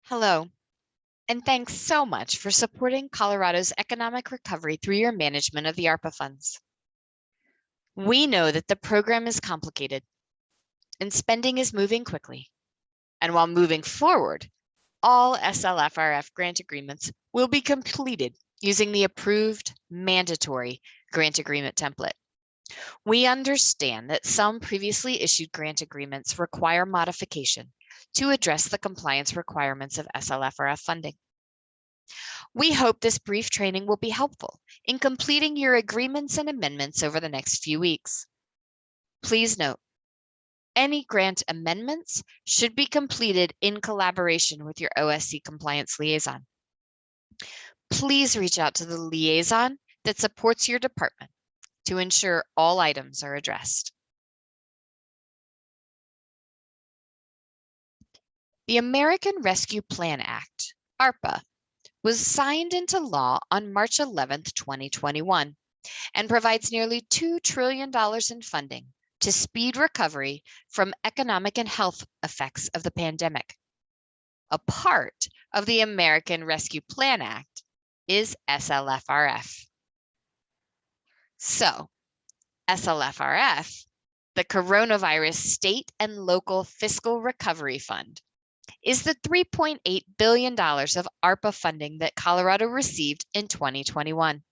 Hello, and thanks so much for supporting Colorado's economic recovery through your management of the ARPA funds. We know that the program is complicated and spending is moving quickly. And while moving forward, all SLFRF grant agreements will be completed using the approved mandatory grant agreement template. We understand that some previously issued grant agreements require modification to address the compliance requirements of SLFRF funding. We hope this brief training will be helpful in completing your agreements and amendments over the next few weeks. Please note, any grant amendments should be completed in collaboration with your OSC compliance liaison. Please reach out to the liaison that supports your department to ensure all items are addressed. The American Rescue Plan Act, ARPA, was signed into law on March 11, 2021, and provides nearly $2 trillion in funding to speed recovery from economic and health effects of the pandemic. A part of the American Rescue Plan Act is SLFRF. So, SLFRF, the Coronavirus State and Local Fiscal Recovery Fund, is the $3.8 billion of ARPA funding that Colorado received in 2021.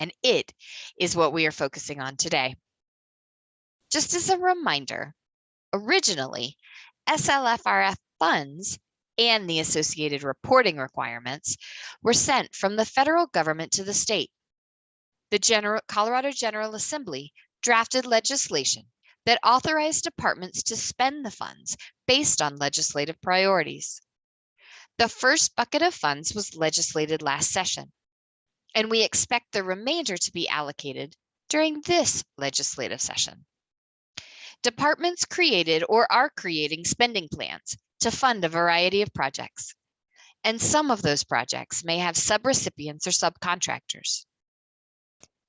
And it is what we are focusing on today. Just as a reminder, originally, SLFRF funds and the associated reporting requirements were sent from the federal government to the state. The Colorado General Assembly drafted legislation that authorized departments to spend the funds based on legislative priorities. The first bucket of funds was legislated last session, and we expect the remainder to be allocated during this legislative session. Departments created or are creating spending plans to fund a variety of projects, and some of those projects may have subrecipients or subcontractors.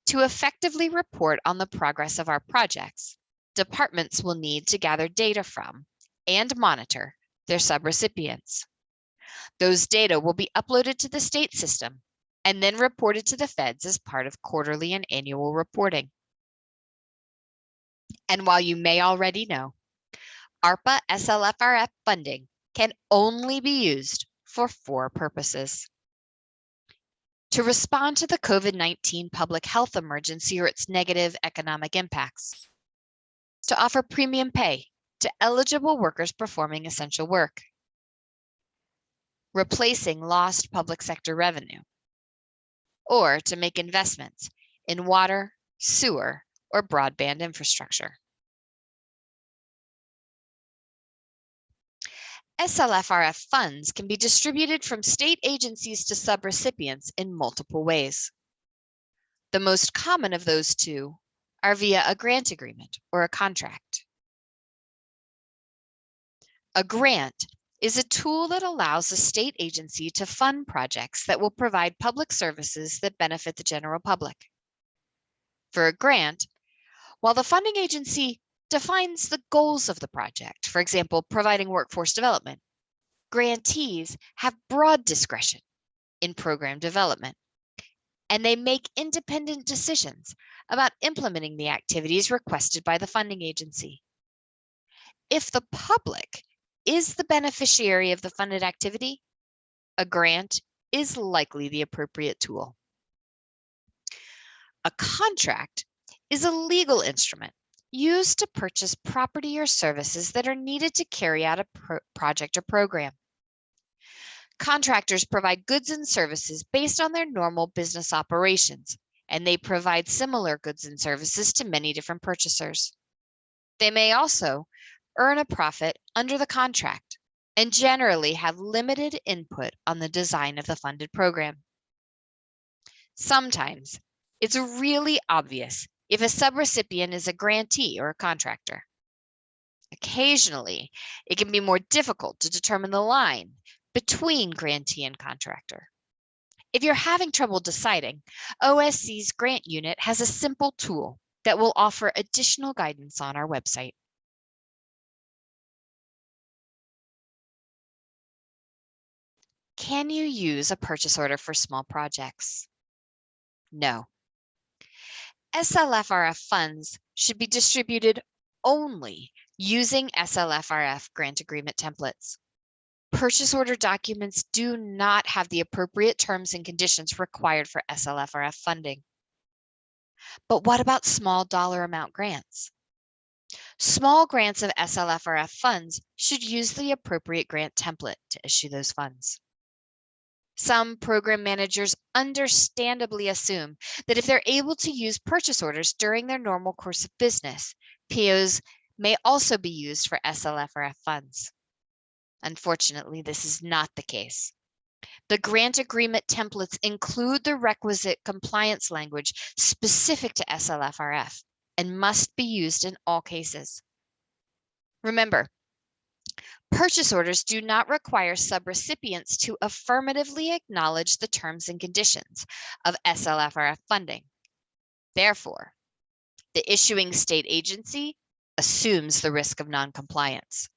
To effectively report on the progress of our projects, departments will need to gather data from and monitor their subrecipients. Those data will be uploaded to the state system and then reported to the feds as part of quarterly and annual reporting. And while you may already know, ARPA SLFRF funding can only be used for 4 purposes: to respond to the COVID-19 public health emergency or its negative economic impacts, to offer premium pay to eligible workers performing essential work, replacing lost public sector revenue, or to make investments in water, sewer, or broadband infrastructure. SLFRF funds can be distributed from state agencies to subrecipients in multiple ways. The most common of those two are via a grant agreement or a contract. A grant is a tool that allows a state agency to fund projects that will provide public services that benefit the general public. For a grant, while the funding agency defines the goals of the project, for example, providing workforce development, grantees have broad discretion in program development, and they make independent decisions about implementing the activities requested by the funding agency. If the public is the beneficiary of the funded activity, a grant is likely the appropriate tool. A contract is a legal instrument used to purchase property or services that are needed to carry out a project or program. Contractors provide goods and services based on their normal business operations, and they provide similar goods and services to many different purchasers. They may also earn a profit under the contract and generally have limited input on the design of the funded program. Sometimes it's really obvious if a subrecipient is a grantee or a contractor. Occasionally, it can be more difficult to determine the line between grantee and contractor. If you're having trouble deciding, OSC's grant unit has a simple tool that will offer additional guidance on our website. Can you use a purchase order for small projects? No. SLFRF funds should be distributed only using SLFRF grant agreement templates. Purchase order documents do not have the appropriate terms and conditions required for SLFRF funding. But what about small dollar amount grants? Small grants of SLFRF funds should use the appropriate grant template to issue those funds. Some program managers understandably assume that if they're able to use purchase orders during their normal course of business, POs may also be used for SLFRF funds. Unfortunately, this is not the case. The grant agreement templates include the requisite compliance language specific to SLFRF and must be used in all cases. Remember, purchase orders do not require subrecipients to affirmatively acknowledge the terms and conditions of SLFRF funding. Therefore, the issuing state agency assumes the risk of noncompliance.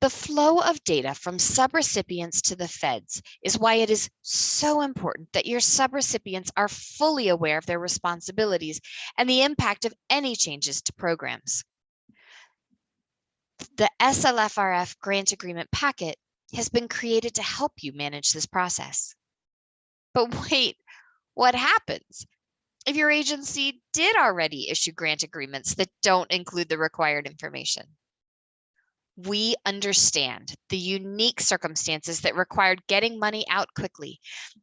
The flow of data from subrecipients to the feds is why it is so important that your subrecipients are fully aware of their responsibilities and the impact of any changes to programs. The SLFRF grant agreement packet has been created to help you manage this process. But wait, what happens if your agency did already issue grant agreements that don't include the required information? We understand the unique circumstances that required getting money out quickly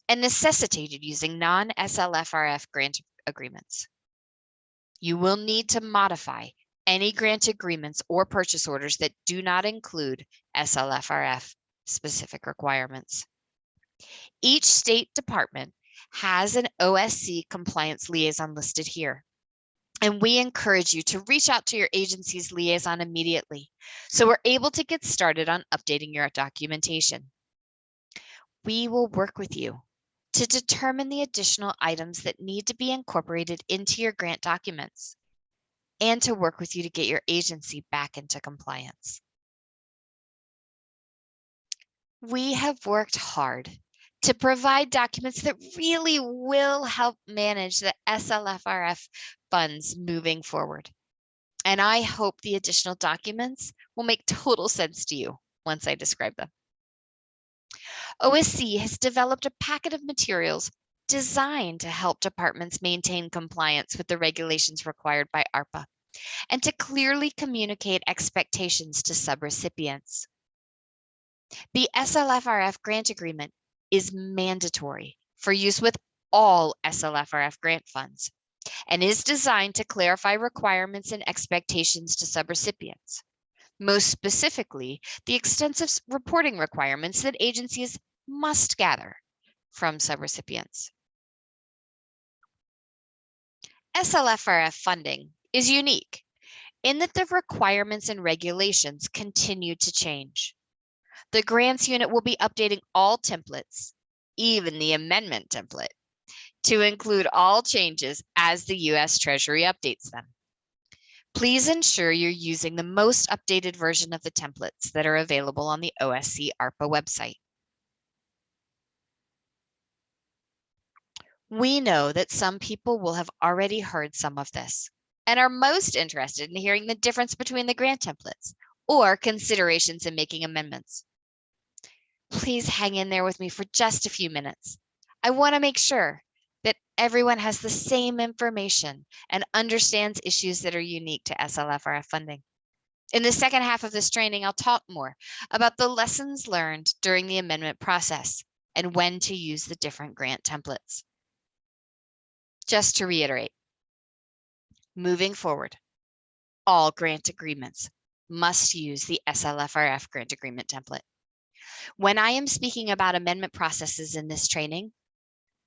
and necessitated using non-SLFRF grant agreements. You will need to modify any grant agreements or purchase orders that do not include SLFRF specific requirements. Each state department has an OSC compliance liaison listed here. And we encourage you to reach out to your agency's liaison immediately so we're able to get started on updating your documentation. We will work with you to determine the additional items that need to be incorporated into your grant documents and to work with you to get your agency back into compliance. We have worked hard to provide documents that really will help manage the SLFRF funds moving forward. And I hope the additional documents will make total sense to you once I describe them. OSC has developed a packet of materials designed to help departments maintain compliance with the regulations required by ARPA and to clearly communicate expectations to subrecipients. The SLFRF grant agreement is mandatory for use with all SLFRF grant funds and is designed to clarify requirements and expectations to subrecipients. Most specifically, the extensive reporting requirements that agencies must gather from subrecipients. SLFRF funding is unique in that the requirements and regulations continue to change. The grants unit will be updating all templates, even the amendment template, to include all changes as the U.S. Treasury updates them. Please ensure you're using the most updated version of the templates that are available on the OSC ARPA website. We know that some people will have already heard some of this and are most interested in hearing the difference between the grant templates or considerations in making amendments. Please hang in there with me for just a few minutes. I want to make sure that everyone has the same information and understands issues that are unique to SLFRF funding. In the second half of this training, I'll talk more about the lessons learned during the amendment process and when to use the different grant templates. Just to reiterate, moving forward, all grant agreements must use the SLFRF grant agreement template. When I am speaking about amendment processes in this training,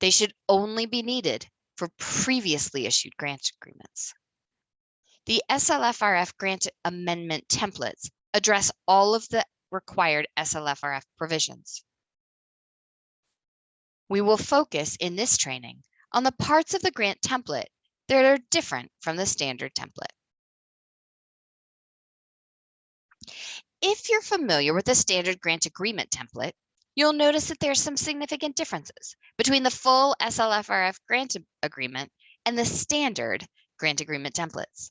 they should only be needed for previously issued grant agreements. The SLFRF grant amendment templates address all of the required SLFRF provisions. We will focus in this training on the parts of the grant template that are different from the standard template. if you're familiar with the standard grant agreement template, you'll notice that there's some significant differences between the full SLFRF grant agreement and the standard grant agreement templates.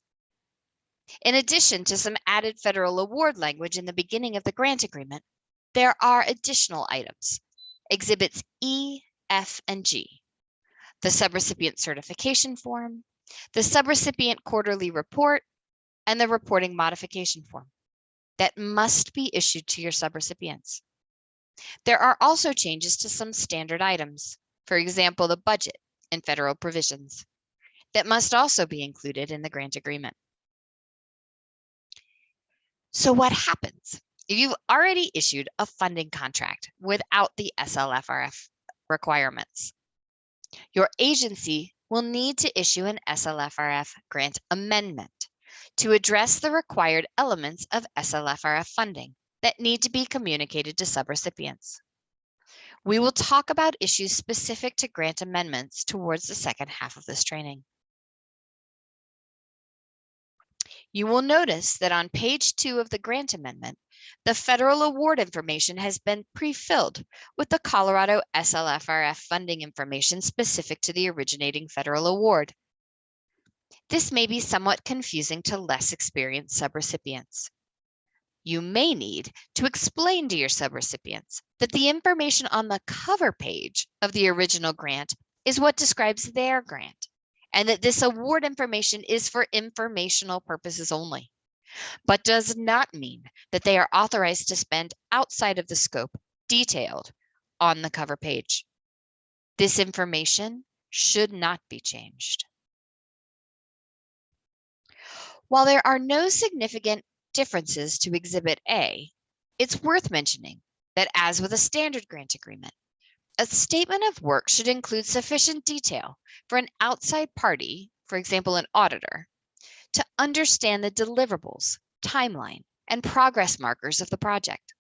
In addition to some added federal award language in the beginning of the grant agreement, there are additional items, Exhibits E, F, and G, the subrecipient certification form, the subrecipient quarterly report, and the reporting modification form that must be issued to your subrecipients. There are also changes to some standard items, for example, the budget and federal provisions, that must also be included in the grant agreement. So what happens if you've already issued a funding contract without the SLFRF requirements? Your agency will need to issue an SLFRF grant amendment to address the required elements of SLFRF funding that need to be communicated to subrecipients. We will talk about issues specific to grant amendments towards the second half of this training. You will notice that on page 2 of the grant amendment, the federal award information has been pre-filled with the Colorado SLFRF funding information specific to the originating federal award. This may be somewhat confusing to less experienced subrecipients. You may need to explain to your subrecipients that the information on the cover page of the original grant is what describes their grant, and that this award information is for informational purposes only, but does not mean that they are authorized to spend outside of the scope detailed on the cover page. This information should not be changed. While there are no significant differences to Exhibit A, it's worth mentioning that as with a standard grant agreement, a statement of work should include sufficient detail for an outside party, for example, an auditor, to understand the deliverables, timeline, and progress markers of the project.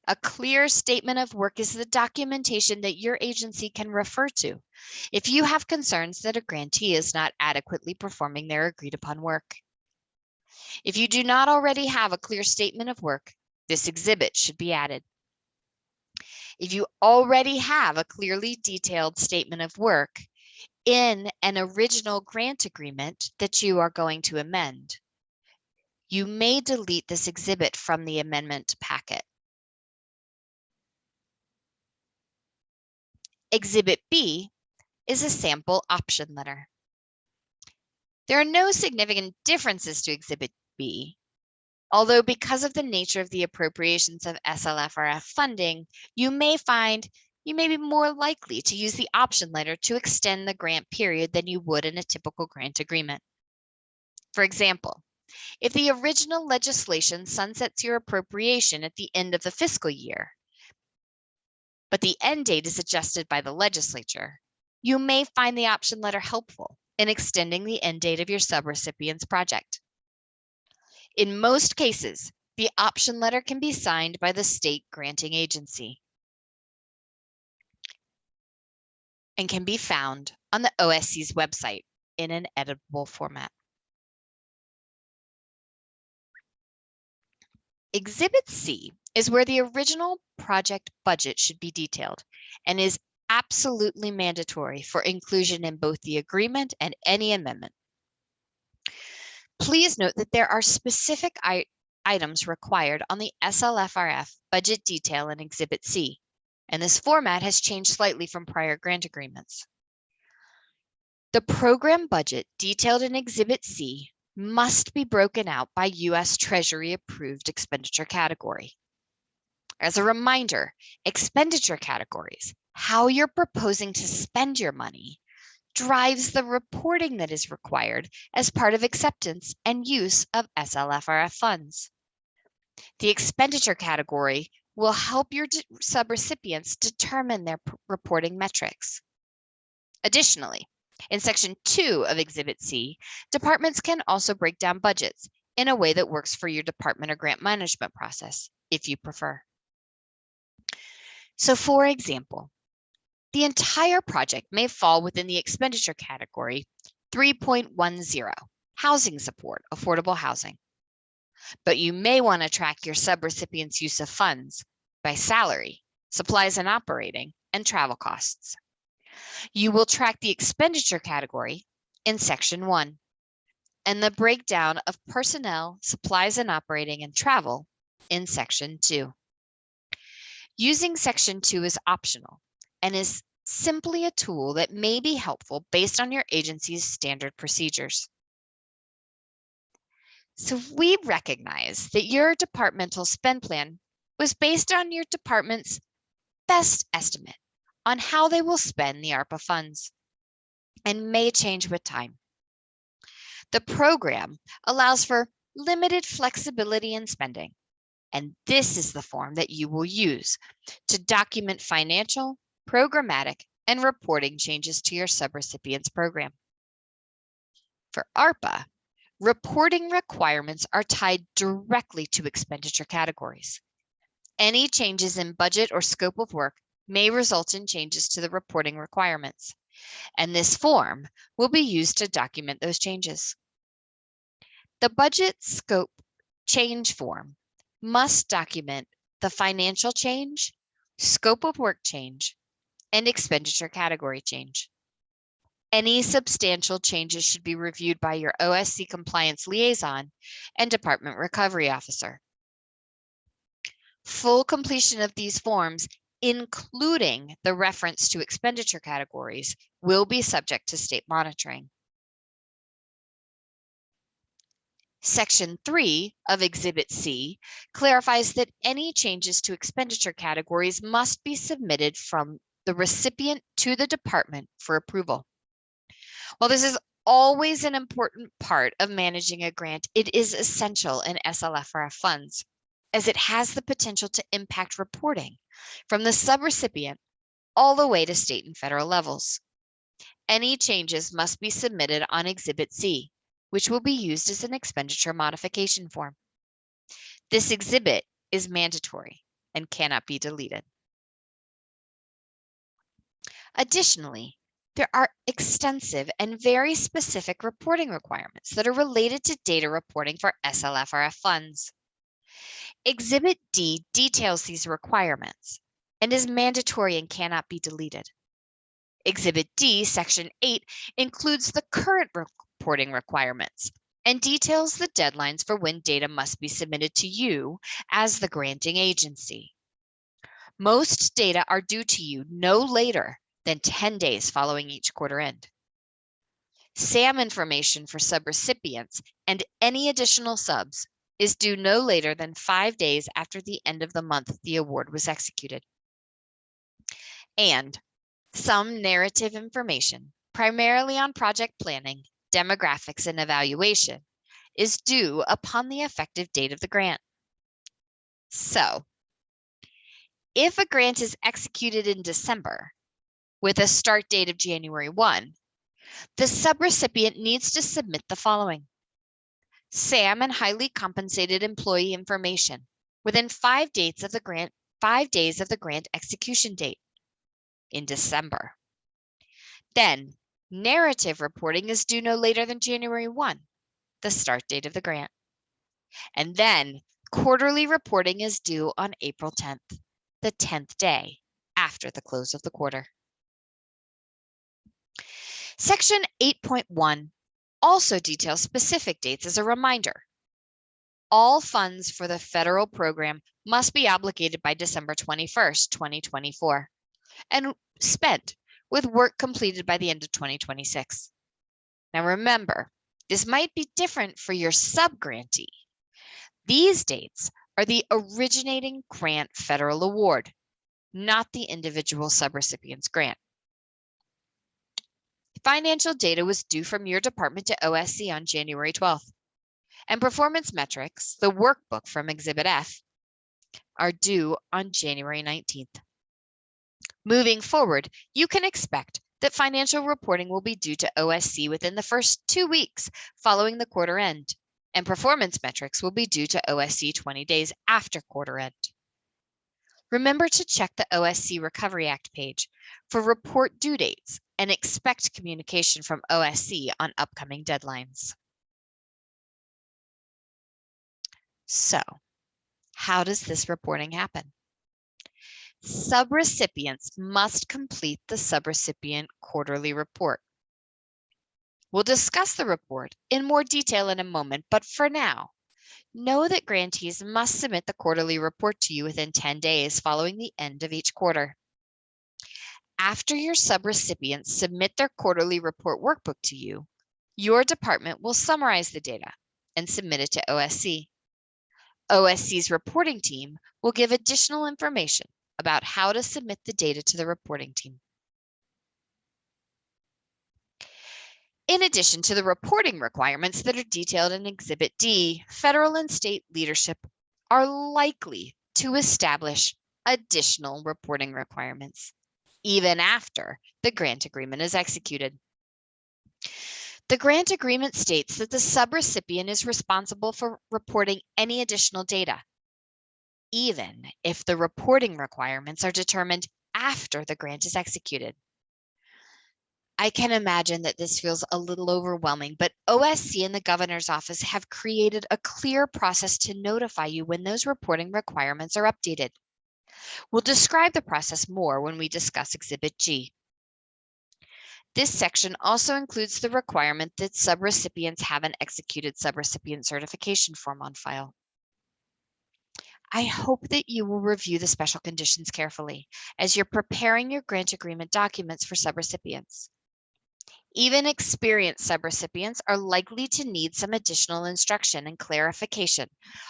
A clear statement of work is the documentation that your agency can refer to if you have concerns that a grantee is not adequately performing their agreed upon work. If you do not already have a clear statement of work, this exhibit should be added. If you already have a clearly detailed statement of work in an original grant agreement that you are going to amend, you may delete this exhibit from the amendment packet. Exhibit B is a sample option letter. There are no significant differences to Exhibit B, although because of the nature of the appropriations of SLFRF funding, you may be more likely to use the option letter to extend the grant period than you would in a typical grant agreement. For example, if the original legislation sunsets your appropriation at the end of the fiscal year, but the end date is adjusted by the legislature, you may find the option letter helpful in extending the end date of your subrecipient's project. In most cases, the option letter can be signed by the state granting agency and can be found on the OSC's website in an editable format. Exhibit C is where the original project budget should be detailed and is absolutely mandatory for inclusion in both the agreement and any amendment. Please note that there are specific items required on the SLFRF budget detail in Exhibit C, and this format has changed slightly from prior grant agreements. The program budget detailed in Exhibit C must be broken out by U.S. Treasury approved expenditure category. As a reminder, expenditure categories, how you're proposing to spend your money, drives the reporting that is required as part of acceptance and use of SLFRF funds. The expenditure category will help your subrecipients determine their reporting metrics. Additionally, in Section 2 of Exhibit C, departments can also break down budgets in a way that works for your department or grant management process, if you prefer. So for example, the entire project may fall within the expenditure category 3.10, housing support, affordable housing. but you may want to track your subrecipients' use of funds by salary, supplies and operating, and travel costs. You will track the expenditure category in Section 1 and the breakdown of personnel, supplies and operating, and travel in Section 2. Using Section 2 is optional and is simply a tool that may be helpful based on your agency's standard procedures. So we recognize that your departmental spend plan was based on your department's best estimate on how they will spend the ARPA funds and may change with time. The program allows for limited flexibility in spending, and this is the form that you will use to document financial, programmatic, and reporting changes to your subrecipients program. For ARPA, reporting requirements are tied directly to expenditure categories. Any changes in budget or scope of work may result in changes to the reporting requirements, and this form will be used to document those changes. The budget scope change form must document the financial change, scope of work change, and expenditure category change. Any substantial changes should be reviewed by your OSC compliance liaison and department recovery officer. Full completion of these forms, including the reference to expenditure categories, will be subject to state monitoring. Section 3 of Exhibit C clarifies that any changes to expenditure categories must be submitted from the recipient to the department for approval. While this is always an important part of managing a grant, it is essential in SLFRF funds, as it has the potential to impact reporting from the subrecipient all the way to state and federal levels. Any changes must be submitted on Exhibit C, which will be used as an expenditure modification form. This exhibit is mandatory and cannot be deleted. Additionally, there are extensive and very specific reporting requirements that are related to data reporting for SLFRF funds. Exhibit D details these requirements and is mandatory and cannot be deleted. Exhibit D, Section 8, includes the current reporting requirements and details the deadlines for when data must be submitted to you as the granting agency. Most data are due to you no later than 10 days following each quarter end. SAM information for subrecipients and any additional subs is due no later than 5 days after the end of the month the award was executed. And some narrative information, primarily on project planning, demographics, and evaluation, is due upon the effective date of the grant. So, if a grant is executed in December with a start date of January 1, the subrecipient needs to submit the following: SAM and highly compensated employee information within 5 days of the grant execution date in December. Then, narrative reporting is due no later than January 1, the start date of the grant. And then, quarterly reporting is due on April 10th, the 10th day after the close of the quarter. Section 8.1 also details specific dates as a reminder. All funds for the federal program must be obligated by December 21st, 2024, and spent with work completed by the end of 2026. Now remember, this might be different for your subgrantee. These dates are the originating grant federal award, not the individual subrecipient's grant. Financial data was due from your department to OSC on January 12th, and performance metrics, the workbook from Exhibit F, are due on January 19th. Moving forward, you can expect that financial reporting will be due to OSC within the first 2 weeks following the quarter end, and performance metrics will be due to OSC 20 days after quarter end. Remember to check the OSC Recovery Act page for report due dates and expect communication from OSC on upcoming deadlines. So, how does this reporting happen? Subrecipients must complete the subrecipient quarterly report. We'll discuss the report in more detail in a moment, but for now, know that grantees must submit the quarterly report to you within 10 days following the end of each quarter. After your subrecipients submit their quarterly report workbook to you, your department will summarize the data and submit it to OSC. OSC's reporting team will give additional information about how to submit the data to the reporting team. In addition to the reporting requirements that are detailed in Exhibit D, federal and state leadership are likely to establish additional reporting requirements, even after the grant agreement is executed. The grant agreement states that the subrecipient is responsible for reporting any additional data, even if the reporting requirements are determined after the grant is executed. I can imagine that this feels a little overwhelming, but OSC and the governor's office have created a clear process to notify you when those reporting requirements are updated. We'll describe the process more when we discuss Exhibit G. This section also includes the requirement that subrecipients have an executed subrecipient certification form on file. I hope that you will review the special conditions carefully as you're preparing your grant agreement documents for subrecipients. Even experienced subrecipients are likely to need some additional instruction and clarification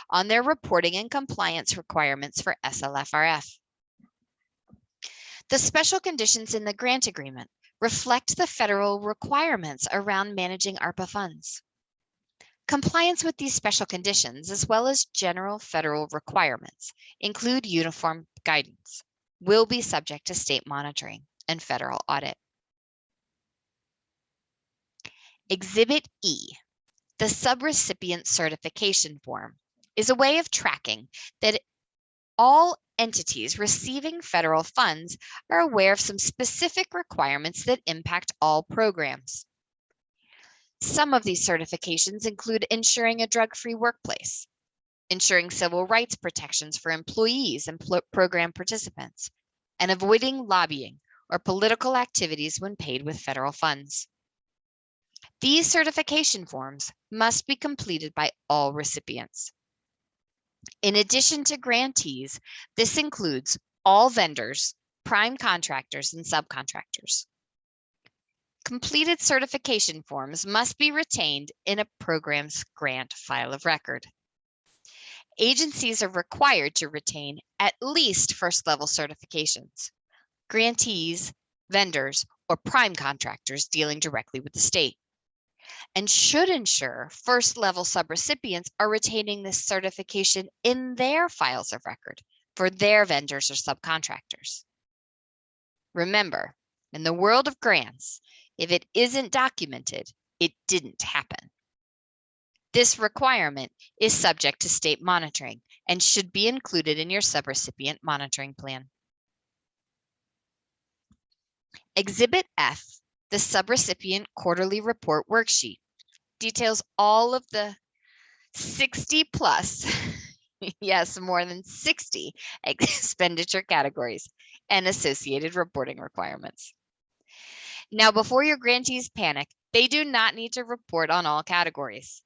on their reporting and compliance requirements for SLFRF. The special conditions in the grant agreement reflect the federal requirements around managing ARPA funds. Compliance with these special conditions, as well as general federal requirements, include uniform guidance, will be subject to state monitoring and federal audit. Exhibit E, the subrecipient certification form, is a way of tracking that all entities receiving federal funds are aware of some specific requirements that impact all programs. Some of these certifications include ensuring a drug-free workplace, ensuring civil rights protections for employees and program participants, and avoiding lobbying or political activities when paid with federal funds. These certification forms must be completed by all recipients. In addition to grantees, this includes all vendors, prime contractors, and subcontractors. Completed certification forms must be retained in a program's grant file of record. Agencies are required to retain at least first-level certifications. Grantees, vendors, or prime contractors dealing directly with the state, and should ensure first-level subrecipients are retaining this certification in their files of record for their vendors or subcontractors. Remember, in the world of grants, if it isn't documented, it didn't happen. This requirement is subject to state monitoring and should be included in your subrecipient monitoring plan. Exhibit F, the subrecipient quarterly report worksheet, details all of the 60 plus, yes, more than 60 expenditure categories and associated reporting requirements. Now, before your grantees panic, they do not need to report on all categories.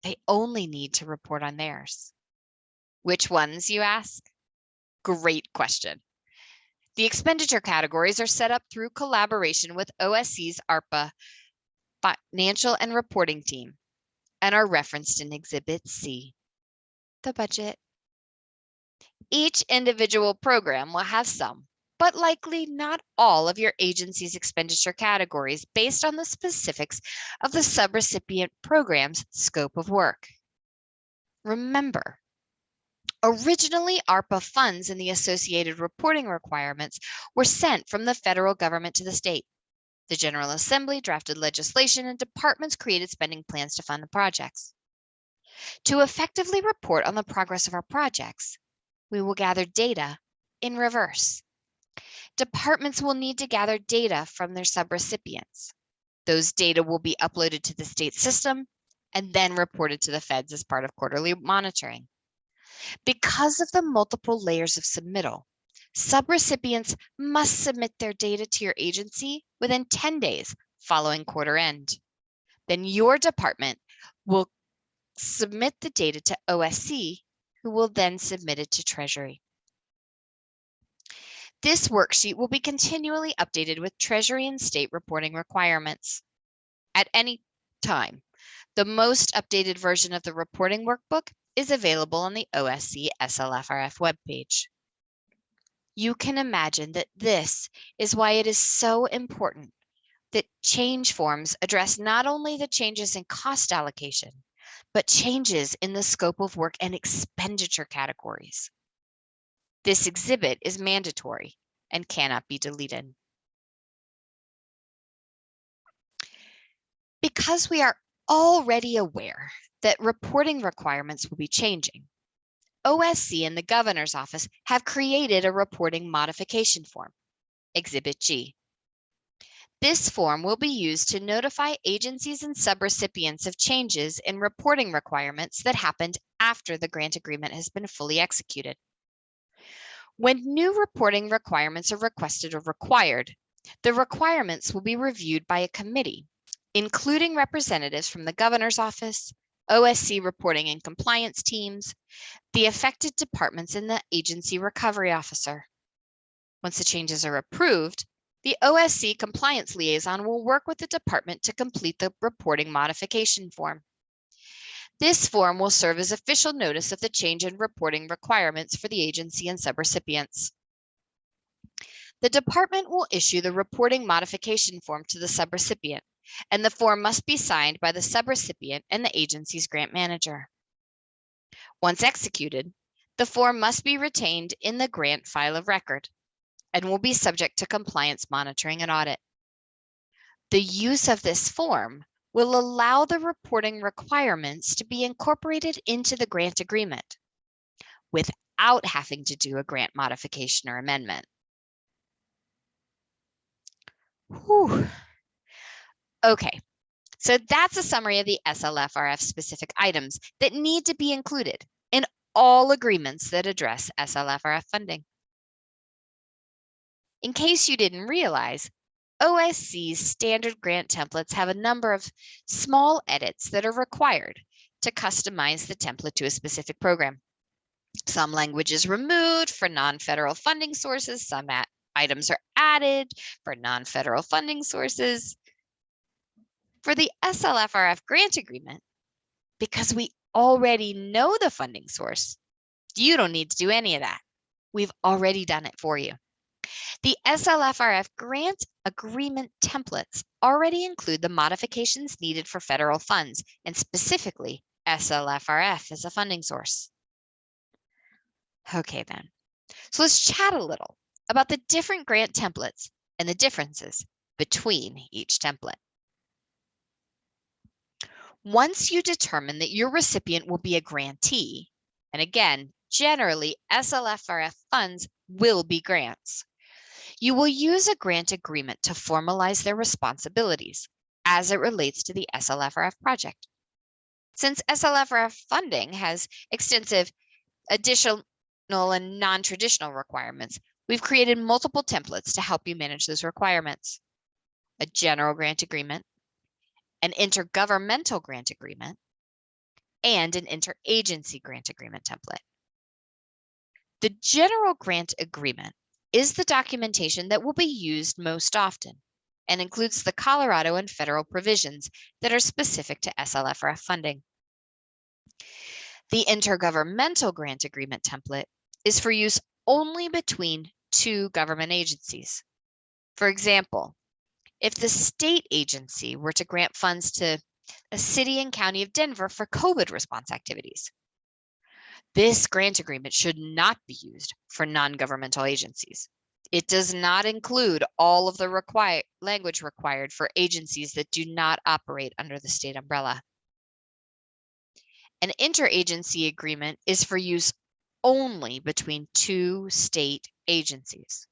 They only need to report on theirs. Which ones, you ask? Great question. The expenditure categories are set up through collaboration with OSC's ARPA financial and reporting team and are referenced in Exhibit C, the budget. Each individual program will have some, but likely not all of your agency's expenditure categories based on the specifics of the subrecipient program's scope of work. Remember, originally ARPA funds and the associated reporting requirements were sent from the federal government to the state. The General Assembly drafted legislation and departments created spending plans to fund the projects. To effectively report on the progress of our projects, we will gather data in reverse. Departments will need to gather data from their subrecipients. Those data will be uploaded to the state system and then reported to the feds as part of quarterly monitoring. Because of the multiple layers of submittal, subrecipients must submit their data to your agency within 10 days following quarter end. Then your department will submit the data to OSC, who will then submit it to Treasury. This worksheet will be continually updated with Treasury and state reporting requirements. At any time, the most updated version of the reporting workbook is available on the OSC SLFRF webpage. You can imagine that this is why it is so important that change forms address not only the changes in cost allocation, but changes in the scope of work and expenditure categories. This exhibit is mandatory and cannot be deleted. Because we are already aware that reporting requirements will be changing, OSC and the Governor's Office have created a reporting modification form, Exhibit G. This form will be used to notify agencies and subrecipients of changes in reporting requirements that happened after the grant agreement has been fully executed. When new reporting requirements are requested or required, the requirements will be reviewed by a committee, including representatives from the Governor's Office, OSC reporting and compliance teams, the affected departments, and the agency recovery officer. Once the changes are approved, the OSC compliance liaison will work with the department to complete the reporting modification form. This form will serve as official notice of the change in reporting requirements for the agency and subrecipients. The department will issue the reporting modification form to the subrecipient, and the form must be signed by the subrecipient and the agency's grant manager. Once executed, the form must be retained in the grant file of record and will be subject to compliance monitoring and audit. The use of this form will allow the reporting requirements to be incorporated into the grant agreement without having to do a grant modification or amendment. Whew. Okay, so that's a summary of the SLFRF specific items that need to be included in all agreements that address SLFRF funding. In case you didn't realize, OSC's standard grant templates have a number of small edits that are required to customize the template to a specific program. Some language is removed for non-federal funding sources. Some items are added for non-federal funding sources. For the SLFRF grant agreement, because we already know the funding source, you don't need to do any of that. We've already done it for you. The SLFRF Grant Agreement Templates already include the modifications needed for federal funds, and specifically SLFRF as a funding source. Okay then, so let's chat a little about the different grant templates and the differences between each template. Once you determine that your recipient will be a grantee, and again, generally SLFRF funds will be grants, you will use a grant agreement to formalize their responsibilities as it relates to the SLFRF project. Since SLFRF funding has extensive additional and non-traditional requirements, we've created multiple templates to help you manage those requirements. A general grant agreement, an intergovernmental grant agreement, and an interagency grant agreement template. The general grant agreement is the documentation that will be used most often and includes the Colorado and federal provisions that are specific to SLFRF funding. The intergovernmental grant agreement template is for use only between two government agencies. For example, if the state agency were to grant funds to a city and county of Denver for COVID response activities, this grant agreement should not be used for non-governmental agencies. It does not include all of the language required for agencies that do not operate under the state umbrella. An interagency agreement is for use only between two state agencies.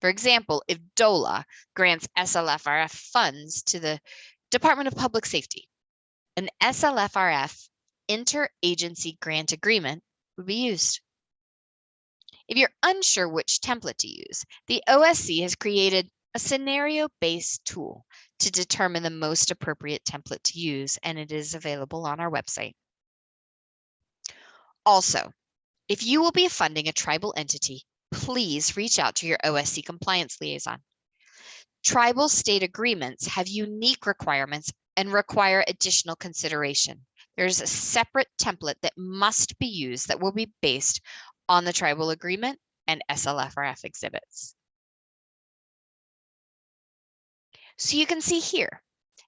For example, if DOLA grants SLFRF funds to the Department of Public Safety, an SLFRF interagency grant agreement would be used. If you're unsure which template to use, the OSC has created a scenario-based tool to determine the most appropriate template to use, and it is available on our website. Also, if you will be funding a tribal entity, please reach out to your OSC compliance liaison. Tribal state agreements have unique requirements and require additional consideration. There's a separate template that must be used that will be based on the tribal agreement and SLFRF exhibits. So you can see here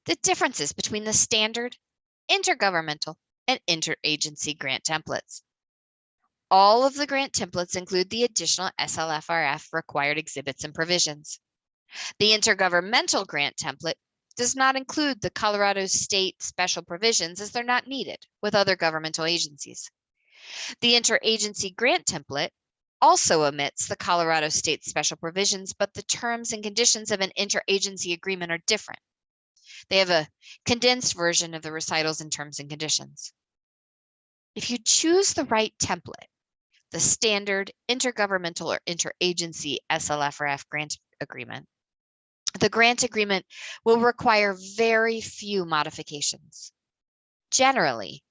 the differences between the standard, intergovernmental, and interagency grant templates. All of the grant templates include the additional SLFRF required exhibits and provisions. The intergovernmental grant template does not include the Colorado state special provisions as they're not needed with other governmental agencies. The interagency grant template also omits the Colorado state special provisions, but the terms and conditions of an interagency agreement are different. They have a condensed version of the recitals and terms and conditions. If you choose the right template, the standard, intergovernmental, or interagency SLFRF grant agreement, the grant agreement will require very few modifications. Generally,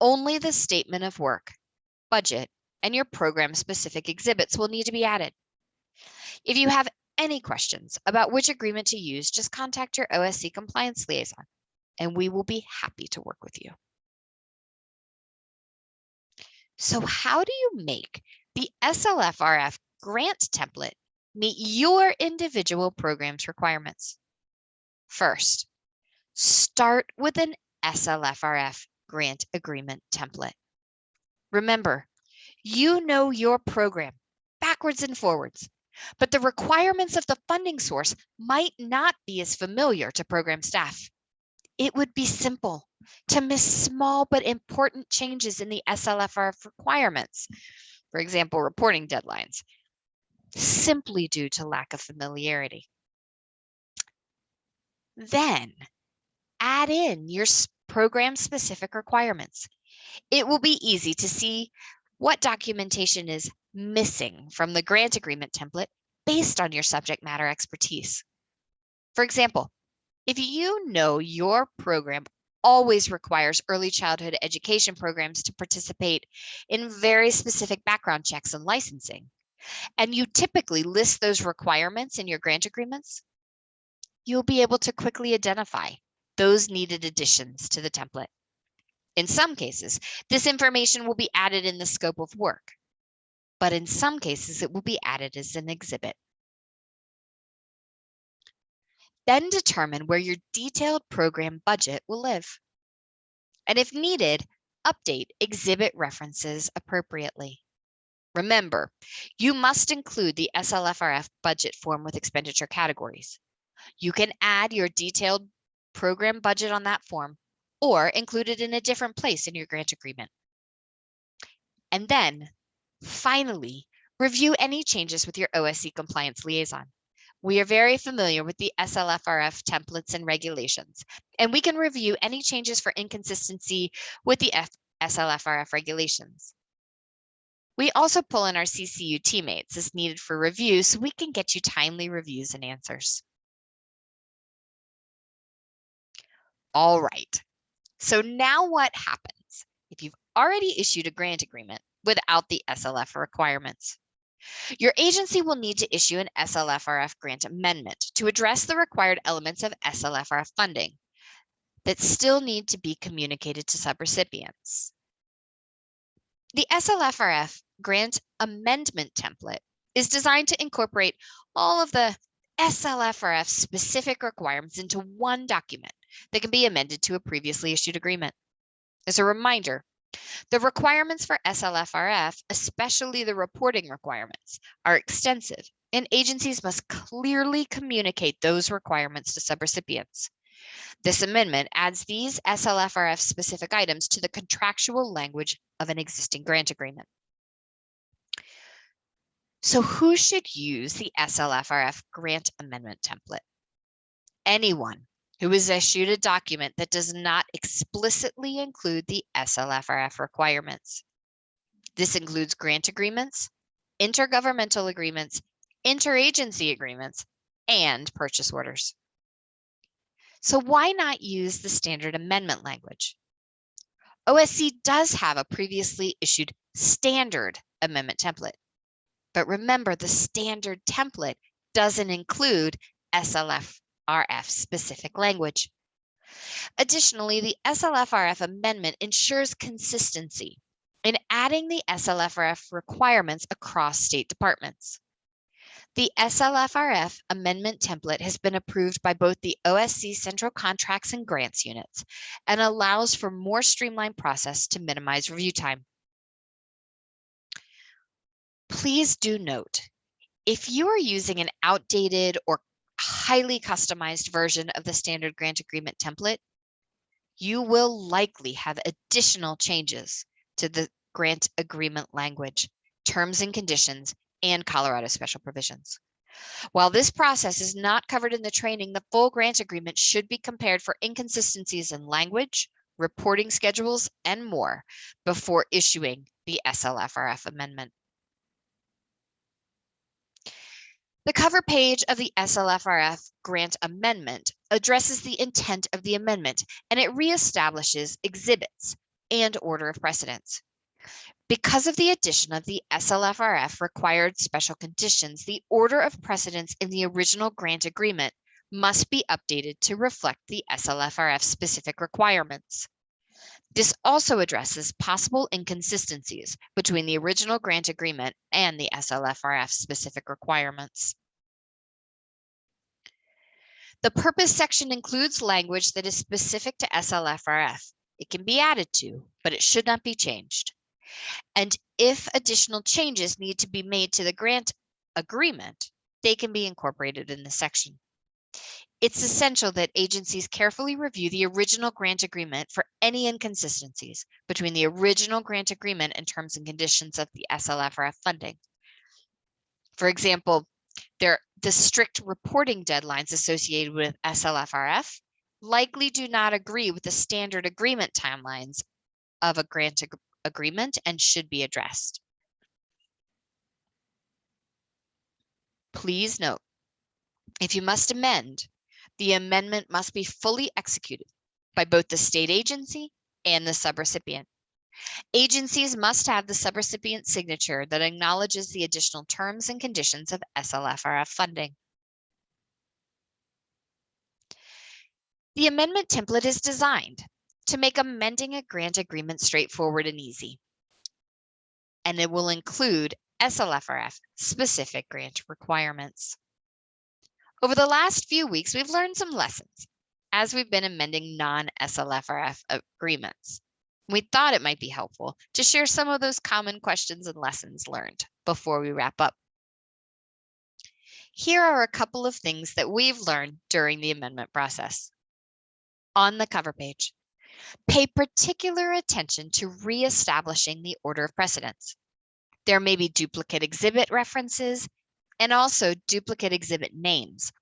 only the statement of work, budget, and your program-specific exhibits will need to be added. If you have any questions about which agreement to use, just contact your OSC compliance liaison, and we will be happy to work with you. So how do you make the SLFRF grant template meet your individual program's requirements? First, start with an SLFRF grant agreement template. Remember, you know your program backwards and forwards, but the requirements of the funding source might not be as familiar to program staff. It would be simple to miss small but important changes in the SLFRF requirements, for example, reporting deadlines, simply due to lack of familiarity. Then add in your program-specific requirements. It will be easy to see what documentation is missing from the grant agreement template based on your subject matter expertise. For example, if you know your program always requires early childhood education programs to participate in very specific background checks and licensing, and you typically list those requirements in your grant agreements, you'll be able to quickly identify those needed additions to the template. In some cases, this information will be added in the scope of work, but in some cases, it will be added as an exhibit. Then determine where your detailed program budget will live. And if needed, update exhibit references appropriately. Remember, you must include the SLFRF budget form with expenditure categories. You can add your detailed program budget on that form or include it in a different place in your grant agreement. And then, finally, review any changes with your OSC compliance liaison. We are very familiar with the SLFRF templates and regulations, and we can review any changes for inconsistency with the SLFRF regulations. We also pull in our CCU teammates as needed for review so we can get you timely reviews and answers. All right, so now what happens if you've already issued a grant agreement without the SLF requirements? Your agency will need to issue an SLFRF grant amendment to address the required elements of SLFRF funding that still need to be communicated to subrecipients. The SLFRF grant amendment template is designed to incorporate all of the SLFRF specific requirements into one document that can be amended to a previously issued agreement. As a reminder, the requirements for SLFRF, especially the reporting requirements, are extensive, and agencies must clearly communicate those requirements to subrecipients. This amendment adds these SLFRF specific items to the contractual language of an existing grant agreement. So who should use the SLFRF grant amendment template? Anyone who is issued a document that does not explicitly include the SLFRF requirements. This includes grant agreements, intergovernmental agreements, interagency agreements, and purchase orders. So why not use the standard amendment language? OSC does have a previously issued standard amendment template. But remember, the standard template doesn't include SLFRF specific language. Additionally, the SLFRF amendment ensures consistency in adding the SLFRF requirements across state departments. The SLFRF amendment template has been approved by both the OSC Central Contracts and Grants units and allows for more streamlined process to minimize review time. Please do note, if you are using an outdated or highly customized version of the standard grant agreement template, you will likely have additional changes to the grant agreement language, terms and conditions, and Colorado special provisions. While this process is not covered in the training, the full grant agreement should be compared for inconsistencies in language, reporting schedules, and more before issuing the SLFRF amendment. The cover page of the SLFRF grant amendment addresses the intent of the amendment, and it reestablishes exhibits and order of precedence. Because of the addition of the SLFRF required special conditions, the order of precedence in the original grant agreement must be updated to reflect the SLFRF specific requirements. This also addresses possible inconsistencies between the original grant agreement and the SLFRF specific requirements. The purpose section includes language that is specific to SLFRF. It can be added to, but it should not be changed. And if additional changes need to be made to the grant agreement, they can be incorporated in this section. It's essential that agencies carefully review the original grant agreement for any inconsistencies between the original grant agreement and terms and conditions of the SLFRF funding. For example, the strict reporting deadlines associated with SLFRF likely do not agree with the standard agreement timelines of a grant agreement and should be addressed. Please note, if you must amend, the amendment must be fully executed by both the state agency and the subrecipient. Agencies must have the subrecipient signature that acknowledges the additional terms and conditions of SLFRF funding. The amendment template is designed to make amending a grant agreement straightforward and easy, and it will include SLFRF specific grant requirements. Over the last few weeks, we've learned some lessons as we've been amending non-SLFRF agreements. We thought it might be helpful to share some of those common questions and lessons learned before we wrap up. Here are a couple of things that we've learned during the amendment process. On the cover page, pay particular attention to reestablishing the order of precedence. There may be duplicate exhibit references and also duplicate exhibit names,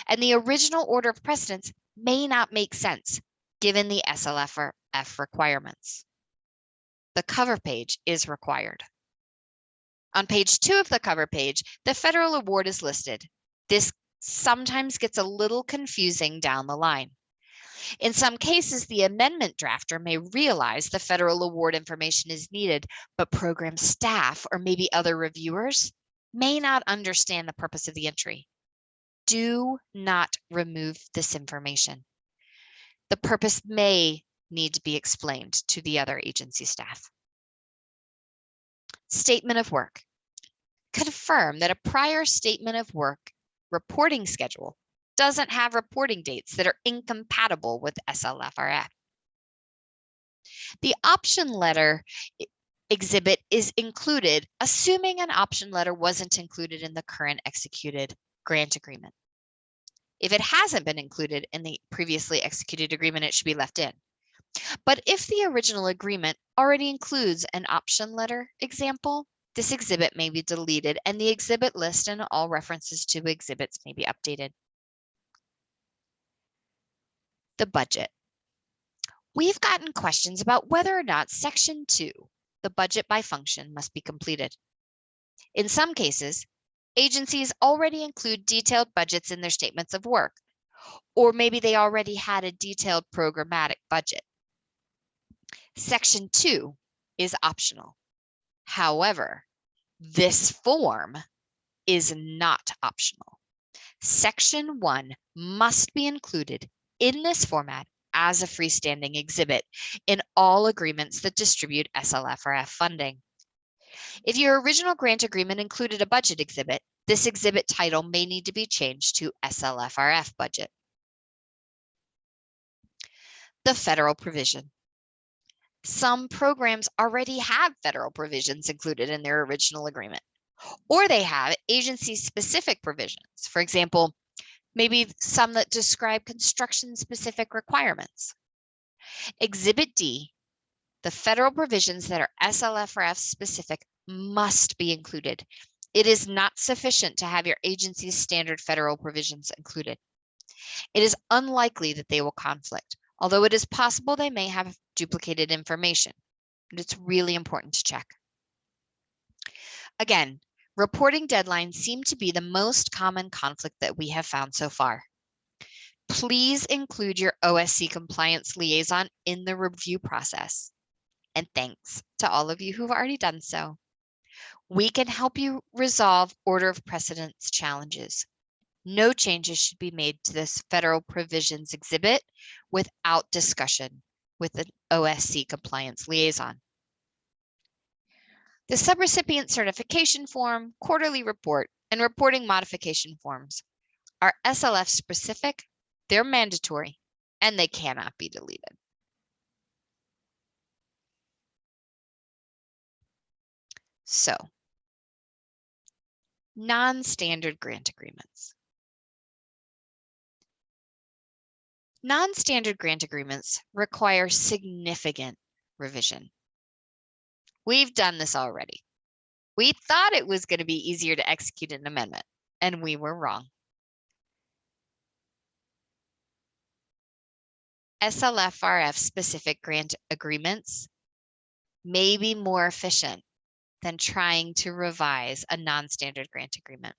and the original order of precedence may not make sense given the SLFRF requirements. The cover page is required. On page 2 of the cover page, the federal award is listed. This sometimes gets a little confusing down the line. In some cases, the amendment drafter may realize the federal award information is needed, but program staff or maybe other reviewers may not understand the purpose of the entry. Do not remove this information. The purpose may need to be explained to the other agency staff. Statement of work. Confirm that a prior statement of work reporting schedule doesn't have reporting dates that are incompatible with SLFRF. The option letter exhibit is included, assuming an option letter wasn't included in the current executed grant agreement. If it hasn't been included in the previously executed agreement, it should be left in. But if the original agreement already includes an option letter example, this exhibit may be deleted and the exhibit list and all references to exhibits may be updated. The budget. We've gotten questions about whether or not Section 2 the budget by function must be completed. In some cases, agencies already include detailed budgets in their statements of work, or maybe they already had a detailed programmatic budget. Section 2 is optional. However, this form is not optional. Section 1 must be included in this format as a freestanding exhibit in all agreements that distribute SLFRF funding. If your original grant agreement included a budget exhibit, this exhibit title may need to be changed to SLFRF budget. The federal provision. Some programs already have federal provisions included in their original agreement, or they have agency-specific provisions. For example, maybe some that describe construction-specific requirements. Exhibit D, the federal provisions that are SLFRF specific must be included. It is not sufficient to have your agency's standard federal provisions included. It is unlikely that they will conflict, although it is possible they may have duplicated information. And it's really important to check. Again, reporting deadlines seem to be the most common conflict that we have found so far. Please include your OSC compliance liaison in the review process. And thanks to all of you who've already done so. We can help you resolve order of precedence challenges. No changes should be made to this federal provisions exhibit without discussion with an OSC compliance liaison. The subrecipient certification form, quarterly report, and reporting modification forms are SLF specific, they're mandatory, and they cannot be deleted. So, non-standard grant agreements. Non-standard grant agreements require significant revision. We've done this already. We thought it was going to be easier to execute an amendment, and we were wrong. SLFRF specific grant agreements may be more efficient than trying to revise a non-standard grant agreement.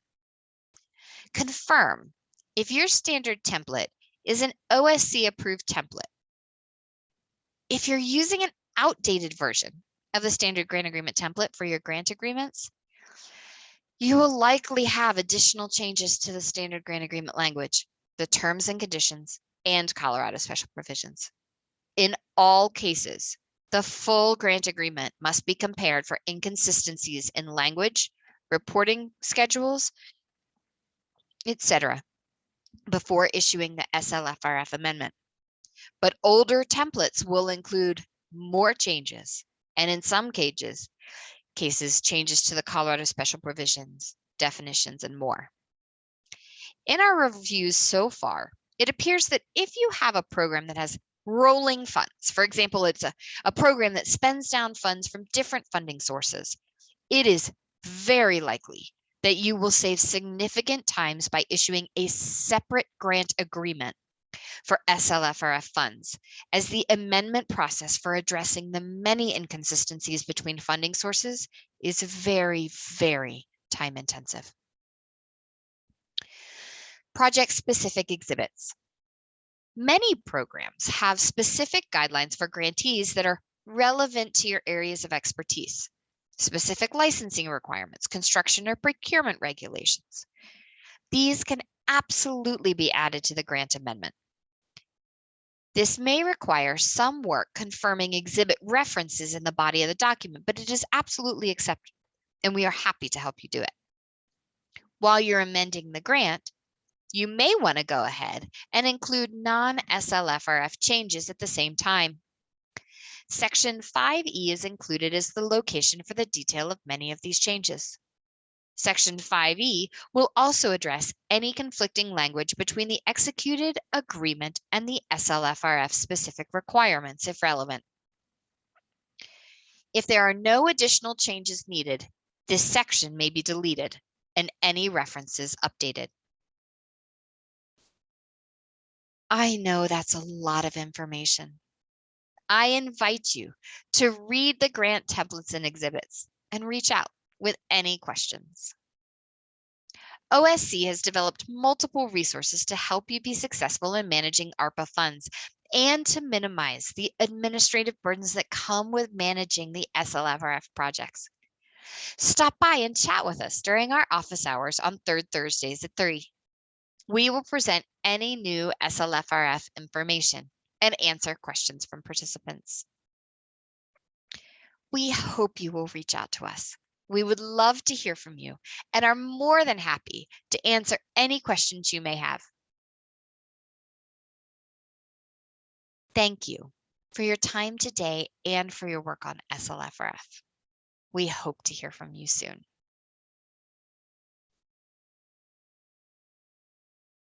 Confirm if your standard template is an OSC approved template. If you're using an outdated version of the standard grant agreement template for your grant agreements, you will likely have additional changes to the standard grant agreement language, the terms and conditions, and Colorado special provisions. In all cases, the full grant agreement must be compared for inconsistencies in language, reporting schedules, etc., before issuing the SLFRF amendment. But older templates will include more changes, and in some cases, changes to the Colorado special provisions, definitions, and more. In our reviews so far, it appears that if you have a program that has rolling funds, for example, it's a program that spends down funds from different funding sources, it is very likely that you will save significant times by issuing a separate grant agreement for SLFRF funds, as the amendment process for addressing the many inconsistencies between funding sources is very, very time intensive. Project-specific exhibits. Many programs have specific guidelines for grantees that are relevant to your areas of expertise. Specific licensing requirements, construction or procurement regulations. These can absolutely be added to the grant amendment. This may require some work confirming exhibit references in the body of the document, but it is absolutely acceptable, and we are happy to help you do it. While you're amending the grant, you may want to go ahead and include non-SLFRF changes at the same time. Section 5E is included as the location for the detail of many of these changes. Section 5E will also address any conflicting language between the executed agreement and the SLFRF specific requirements, if relevant. If there are no additional changes needed, this section may be deleted and any references updated. I know that's a lot of information. I invite you to read the grant templates and exhibits and reach out with any questions. OSC has developed multiple resources to help you be successful in managing ARPA funds and to minimize the administrative burdens that come with managing the SLFRF projects. Stop by and chat with us during our office hours on third Thursdays at 3. We will present any new SLFRF information and answer questions from participants. We hope you will reach out to us. We would love to hear from you and are more than happy to answer any questions you may have. Thank you for your time today and for your work on SLFRF. We hope to hear from you soon.